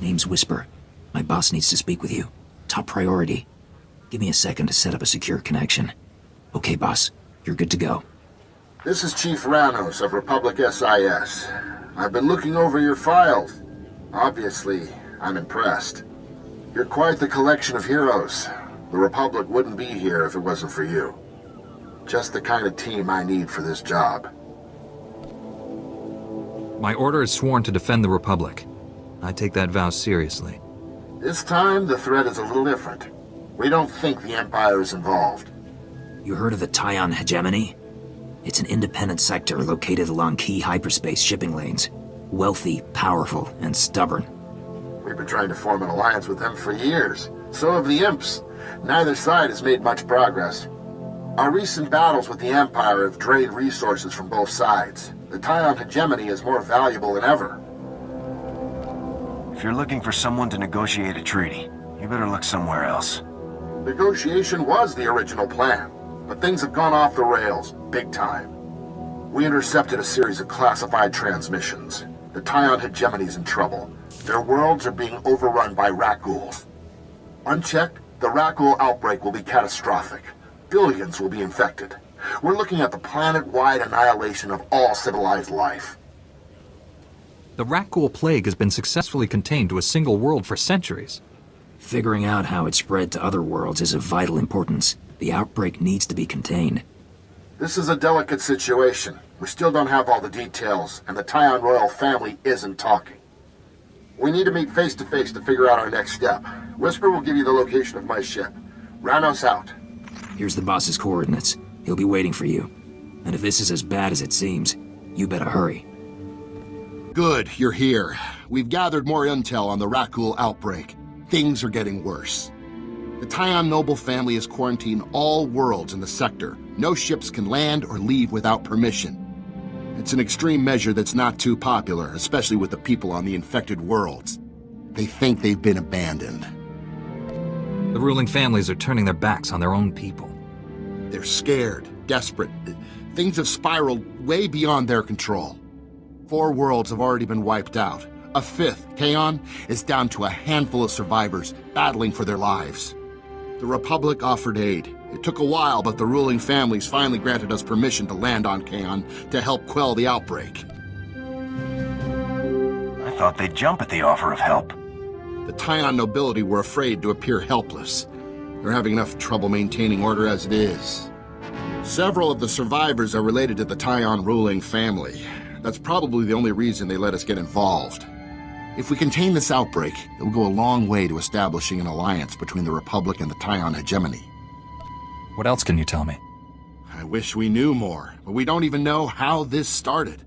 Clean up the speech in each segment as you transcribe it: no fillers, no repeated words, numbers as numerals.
Name's Whisper. My boss needs to speak with you. Top priority. Give me a second to set up a secure connection. Okay, boss. You're good to go. This is Chief Ranos of Republic SIS. I've been looking over your files. Obviously, I'm impressed. You're quite the collection of heroes. The Republic wouldn't be here if it wasn't for you. Just the kind of team I need for this job. My order is sworn to defend the Republic. I take that vow seriously. This time, the threat is a little different. We don't think the Empire is involved. You heard of the Kaon hegemony? It's an independent sector located along key hyperspace shipping lanes. Wealthy, powerful, and stubborn. We've been trying to form an alliance with them for years. So have the Imps. Neither side has made much progress. Our recent battles with the Empire have drained resources from both sides. The Kaon hegemony is more valuable than ever. If you're looking for someone to negotiate a treaty, you better look somewhere else. Negotiation was the original plan, but things have gone off the rails, big time. We intercepted a series of classified transmissions. The Kaon hegemony's in trouble. Their worlds are being overrun by Rakghouls. Unchecked, the Rackghoul outbreak will be catastrophic. Billions will be infected. We're looking at the planet-wide annihilation of all civilized life. The Rakghoul plague has been successfully contained to a single world for centuries. Figuring out how it spread to other worlds is of vital importance. The outbreak needs to be contained. This is a delicate situation. We still don't have all the details, and the Kaon royal family isn't talking. We need to meet face-to-face to figure out our next step. Whisper will give you the location of my ship. Ranos out. Here's the boss's coordinates. He'll be waiting for you. And if this is as bad as it seems, you better hurry. Good, you're here. We've gathered more intel on the Rakghoul outbreak. Things are getting worse. The Kaon noble family has quarantined all worlds in the sector. No ships can land or leave without permission. It's an extreme measure that's not too popular, especially with the people on the infected worlds. They think they've been abandoned. The ruling families are turning their backs on their own people. They're scared, desperate. Things have spiraled way beyond their control. 4 worlds have already been wiped out. A 5th, Kaon, is down to a handful of survivors battling for their lives. The Republic offered aid. It took a while, but the ruling families finally granted us permission to land on Kaon to help quell the outbreak. I thought they'd jump at the offer of help. The Kaon nobility were afraid to appear helpless. They're having enough trouble maintaining order as it is. Several of the survivors are related to the Kaon ruling family. That's probably the only reason they let us get involved. If we contain this outbreak, it will go a long way to establishing an alliance between the Republic and the Kaon hegemony. What else can you tell me? I wish we knew more, but we don't even know how this started.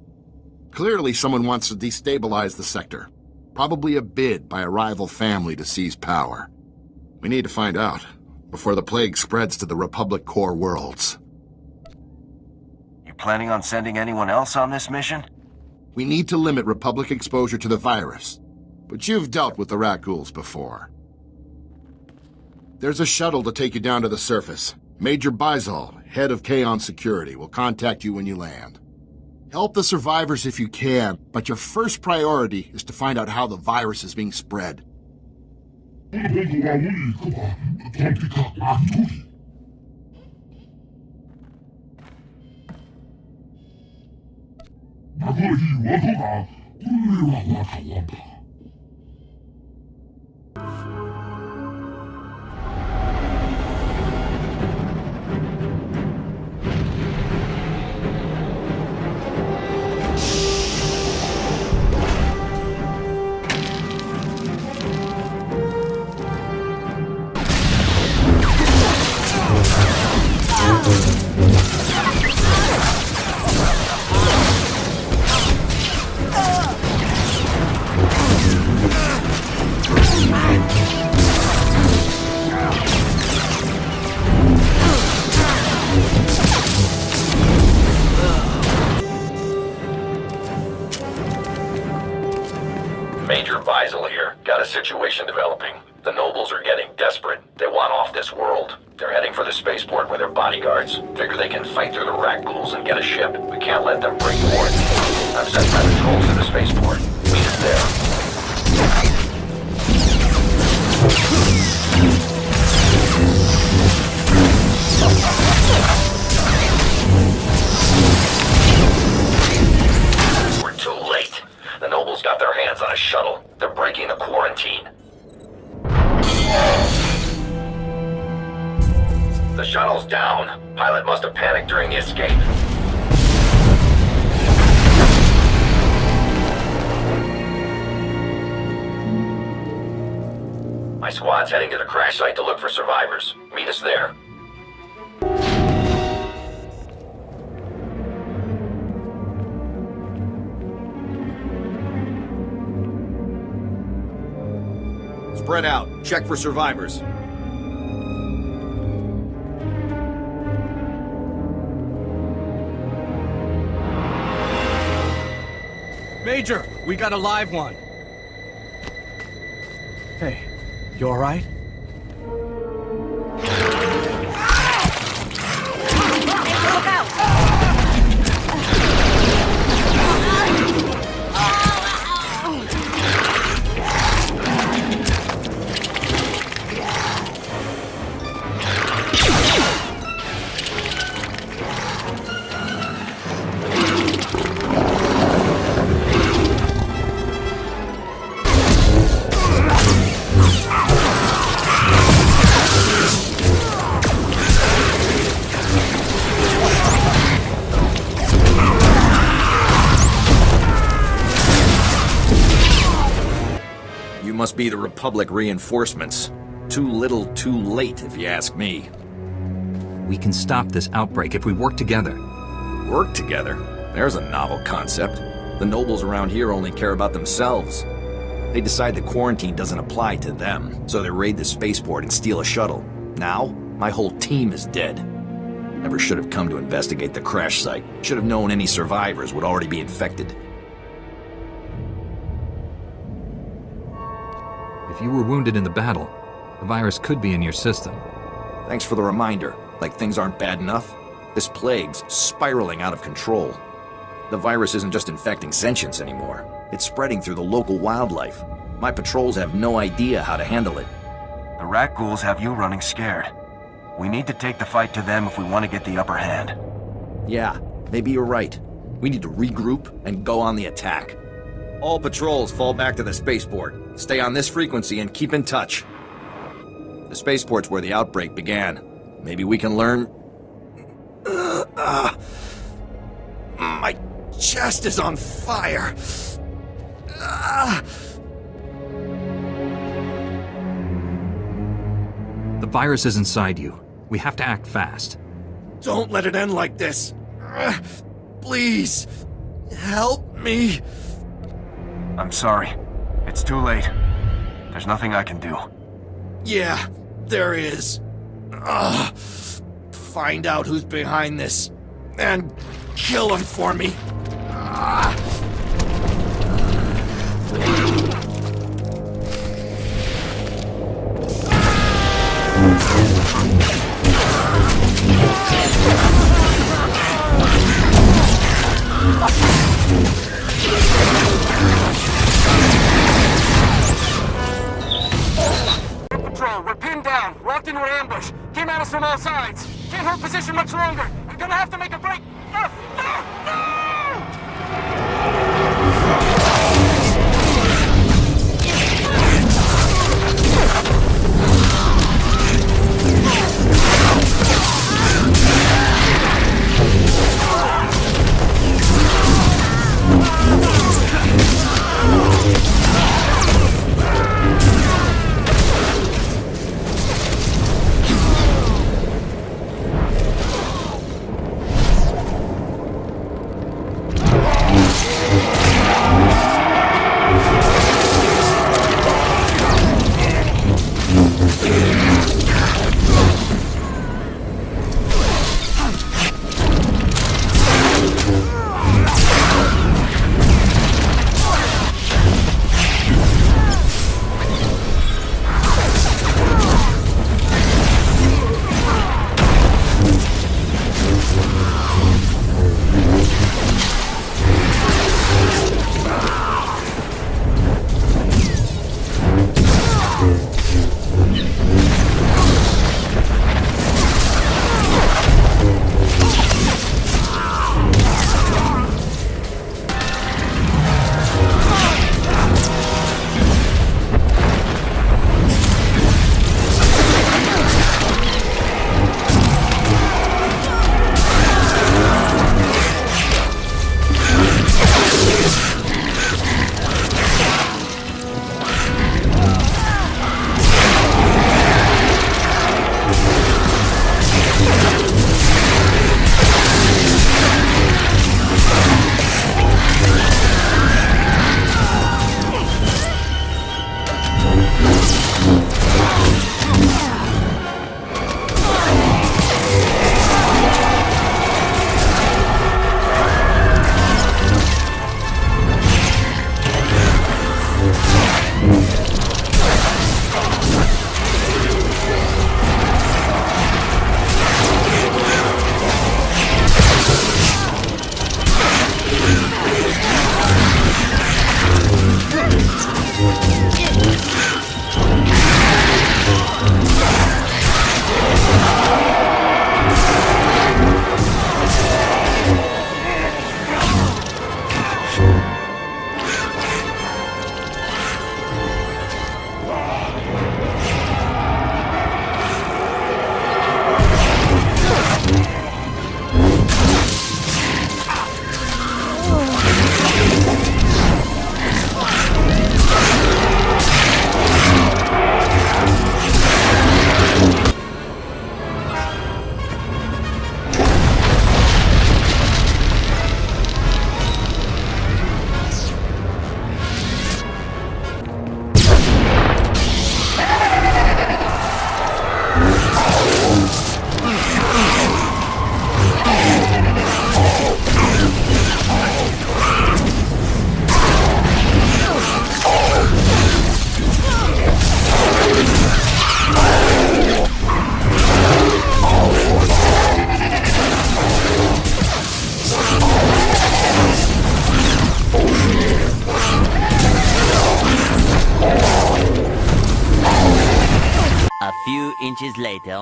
Clearly someone wants to destabilize the sector. Probably a bid by a rival family to seize power. We need to find out, before the plague spreads to the Republic core worlds. You planning on sending anyone else on this mission? We need to limit Republic exposure to the virus, but you've dealt with the Rakghouls before. There's a shuttle to take you down to the surface. Major Bizal, head of Kaon security, will contact you when you land. Help the survivors if you can, but your first priority is to find out how the virus is being spread. Major Bizal here. Got a situation developing. The nobles are getting desperate. They want off this world. They're heading for the spaceport with their bodyguards. Figure they can fight through the Rakghouls and get a ship. We can't let them break quarantine. I've sent my patrols to the spaceport. Meet us there. breaking the quarantine. The shuttle's down. Pilot must have panicked during the escape. My squad's heading to the crash site to look for survivors. Meet us there. Spread out. Check for survivors. Major, we got a live one. Hey, you all right? Look out! Must be the Republic reinforcements. Too little, too late, if you ask me. We can stop this outbreak if we work together. Work together? There's a novel concept. The nobles around here only care about themselves. They decide the quarantine doesn't apply to them, so they raid the spaceport and steal a shuttle. Now, my whole team is dead. Never should have come to investigate the crash site. Should have known any survivors would already be infected. If you were wounded in the battle, the virus could be in your system. Thanks for the reminder. Like things aren't bad enough. This plague's spiraling out of control. The virus isn't just infecting sentients anymore. It's spreading through the local wildlife. My patrols have no idea how to handle it. The Rakghouls have you running scared. We need to take the fight to them if we want to get the upper hand. Yeah, maybe you're right. We need to regroup and go on the attack. All patrols fall back to the spaceport. Stay on this frequency and keep in touch. The spaceport's where the outbreak began. Maybe we can learn... my chest is on fire. The virus is inside you. We have to act fast. Don't let it end like this. Please, help me. I'm sorry. It's too late. There's nothing I can do. Yeah, there is. Find out who's behind this, and kill him for me. Patrol, we're pinned down, locked into an ambush. Came at us from all sides. Can't hold position much longer. We're gonna have to make a break. No! few inches later.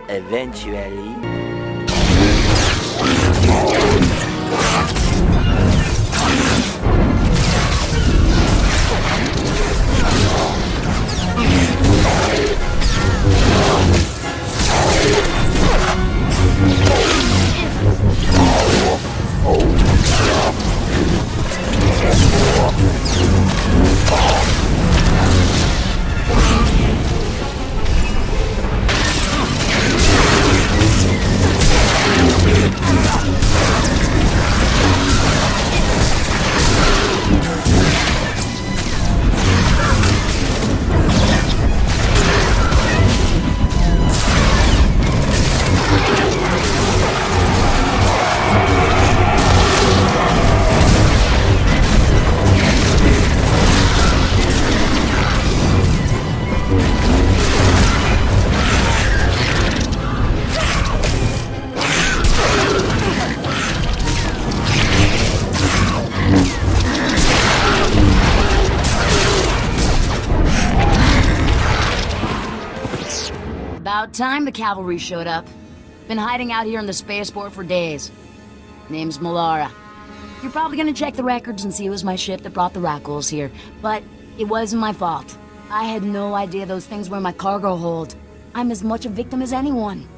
Eventually... About time the cavalry showed up. Been hiding out here in the spaceport for days. Name's Melara. You're probably gonna check the records and see it was my ship that brought the Rakghouls here, but it wasn't my fault. I had no idea those things were in my cargo hold. I'm as much a victim as anyone.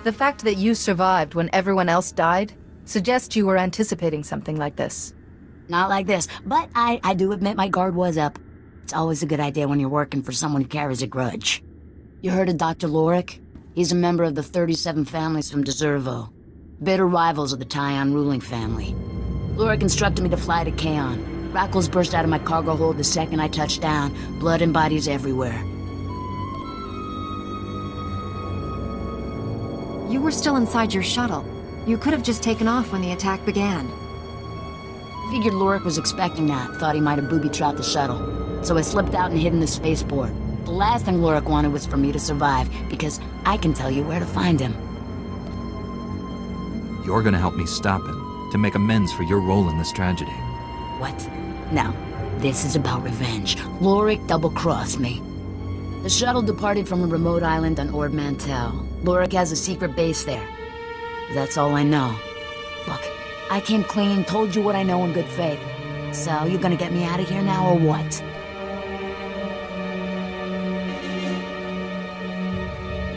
The fact that you survived when everyone else died suggests you were anticipating something like this. Not like this, but I do admit my guard was up. It's always a good idea when you're working for someone who carries a grudge. You heard of Dr. Lorik? He's a member of the 37 families from Deservo. Bitter rivals of the Tyon ruling family. Lorik instructed me to fly to Kaon. Rakghouls burst out of my cargo hold the second I touched down, blood and bodies everywhere. You were still inside your shuttle. You could have just taken off when the attack began. Figured Lorik was expecting that, thought he might have booby-trapped the shuttle. So I slipped out and hid in the spaceport. The last thing Lorik wanted was for me to survive, because I can tell you where to find him. You're gonna help me stop him, to make amends for your role in this tragedy. What? No. This is about revenge. Lorik double-crossed me. The shuttle departed from a remote island on Ord Mantell. Lorik has a secret base there. That's all I know. Look, I came clean, told you what I know in good faith. So, you gonna get me out of here now, or what?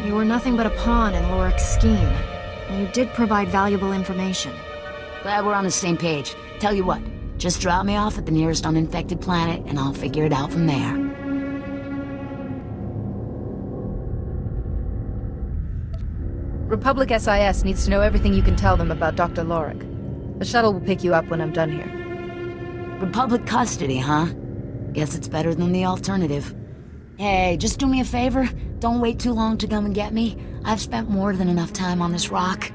You were nothing but a pawn in Lorik's scheme. And you did provide valuable information. Glad we're on the same page. Tell you what, just drop me off at the nearest uninfected planet, and I'll figure it out from there. Republic SIS needs to know everything you can tell them about Dr. Lorik. The shuttle will pick you up when I'm done here. Republic custody, huh? Guess it's better than the alternative. Hey, just do me a favor. Don't wait too long to come and get me. I've spent more than enough time on this rock.